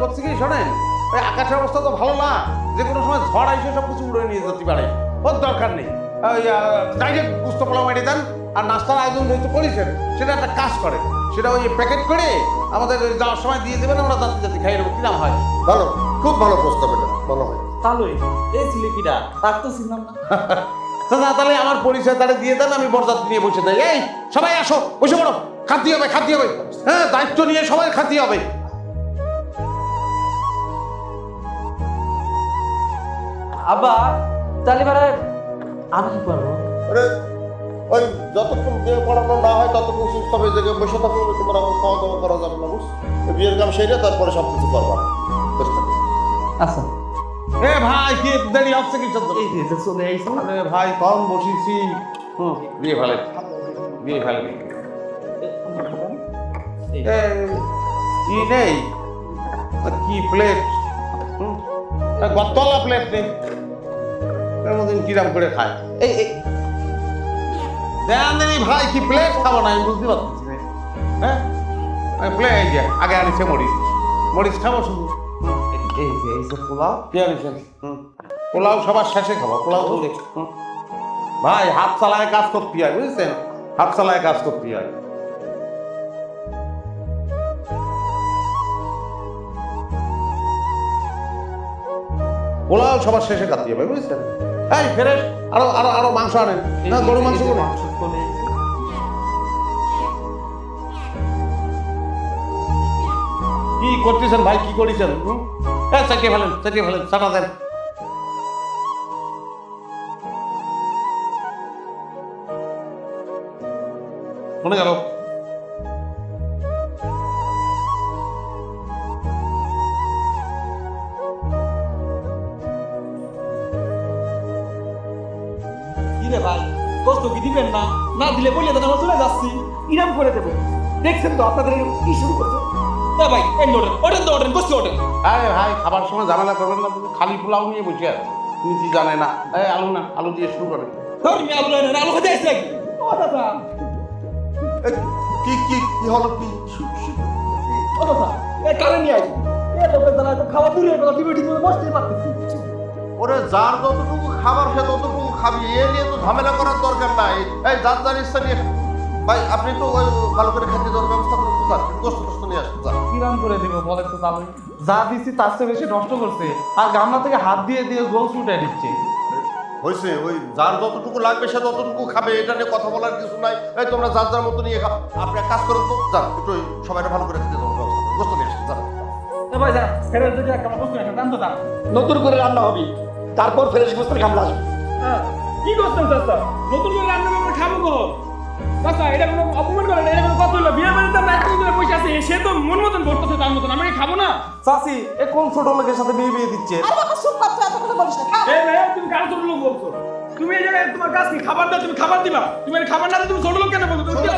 করছি কি শোনেন, ওই আকাশের অবস্থা তো ভালো না, যে কোনো সময় ঝড় আইসে সব কিছু উড়ে নিয়ে যেতে পারে। ওর দরকার নেই, ওই ডাইরেক্ট গুস্ত পোলাও মেরে দেন, আর নাস্তার আয়োজন যেহেতু করেছেন সেটা একটা কাজ করে, সেটা ওই প্যাকেট করে আমাদের যাওয়ার সময় দিয়ে দেবেন, আমরা যাতে যাতে খাই নেবো। কিরাম হয়? ভালো, খুব ভালো প্রস্তাব, এটা ভালো হয়। তাহলে এই ছিলে কিরা তার তো চিনলাম না। চাচা তাহলে আমার পরিচয় তাহলে দিয়ে দেন, আমি বরযাত্রী নিয়ে বসে যাই। এই সবাই আসো, বসে পড়ো, খাতি হবে খাতি হবে, হ্যাঁ দায়িত্ব নিয়ে সবাই খাতি হবে। আবার তাহলে এবারে আমি কি করবো? আরে ওই যতক্ষণ বিয়ে পড়ানো না হয় ততক্ষণ সুস্থ হয়ে জায়গায় বসে থাকো, তোমরা খাওয়া দাওয়া করা যাবে না, বুঝ? বিয়ের কাম সেরে তারপরে সব কিছু করবা। আচ্ছা এ ভাই কি দেরি হচ্ছে কি চলতে? এই যে চলে আইছি। আরে ভাই কম বসেছি। বিয়ে ফেলে বিয়ে ফেলে ই নেই কি প্লেট, গতলা প্লেট নেই, এর মধ্যে কিরাম করে খায়। এই এই দেন দেনি ভাই, কি প্লেট খাবো না আমি বুঝতে পারছি না। হ্যাঁ প্লেট এই যে আগে আনিছে মরিচ, মরিচ খাবো শুধু। এই যে পোলাও কি আনিছেন? পোলাও সবার শেষে খাবো, পোলাও তো ভাই হাত চালায় কাজ করতে হয়, বুঝছেন? হাত চালায় কাজ করতে হয়। পোলাও সবার শেষে খাতে হবে, বুঝছেন? এই ফেরেশ আরো আরো আরো মাংস আনেন, না গরু মাংস কোনো চলে আইছি। কি করতেছেন ভাই, কি করেছেন? চাকিয়ে ফেলেন, চাকিয়ে ফেলেন, চাটা দেন। শুনে গেল কি রে ভাই, কষ্ট কি দিবেন না? না দিলে বললে তো আমরা চলে যাচ্ছি, ইরাম করে দেবো। দেখছেন তো আপনাদের কি শুরু করছে? না ভাই এই ওঠেন ওঠেন তো ওঠেন, কষ্ট ওঠেন। আরে ভাই খাবার সময় ঝামেলা করবেন না, তুমি খালি পোলাও নিয়ে বসে আছে, তুমি কি জানে না? এই আলু না, আলু দিয়ে শুরু করে। ধর্মী আলু না আলু খেতে আসছে নাকি? ও দাদা, কি কি কি হলো কি? ও দাদা, এই কারে নিয়ে আসি? এই লোকের দ্বারা তো খাওয়া দূরের কথা, তুমি ঠিক মতো বসতেই পারতেছি। ওরে যার যতটুকু খাবার সে ততটুকু খাবি, এ নিয়ে তো ঝামেলা করার দরকার নাই। এই যার যার ইচ্ছা নিয়ে ভাই, আপনি তো ওই ভালো করে খেতে দেওয়ার ব্যবস্থা করে দিতে পারেন, কষ্ট কষ্ট নিয়ে আসতে চান। কিরাম করে দিব বলে তো তাহলে? যা দিচ্ছি তার চেয়ে বেশি নষ্ট করছে, আর গামলা থেকে হাত দিয়ে দিয়ে গোল ছুটে দিচ্ছে। হয়েছে, ওই যার যতটুকু লাগবে সে ততটুকু খাবে, এটা নিয়ে কথা বলার কিছু নাই। এই তোমরা যার যার মতো নিয়ে খাও, আপনি এক কাজ করেন তো, যান একটু সবাই ভালো করে খেতে দেওয়ার ব্যবস্থা করেন, কষ্ট নিয়ে আসেন, যান। এ ভাই যা, ফেরত যদি একটা বস্তু একটা দাম তো দাম। নতুন করে রান্না হবে, তারপর ফ্রেশ গোস্তের কামলা আসবে। হ্যাঁ, কি করছেন চাচা? নতুন করে রান্না করে খাবো গো। চাচা এটা কোনো অপমান করে না, এটা কোনো কথা হলো? বিয়ে বাড়িতে আমরা এতদিন ধরে বসে আছি, সে তো মন মতন করতেছে তার মতন, আমি কি খাবো না? চাচি এ কোন ছোট লোকের সাথে বিয়ে বিয়ে দিচ্ছে? আরে বাবা চুপ কর, তুই এত কথা বলিস না, খা। এই মেয়ে, তুমি কার ছোট লোক বলছো? তুমি এই জায়গায় তোমার কাজ কি? খাবার দাও, তুমি খাবার দিবা। তুমি খাবার না দিয়ে তুমি ছোট লোক কেন বলছো? তুমি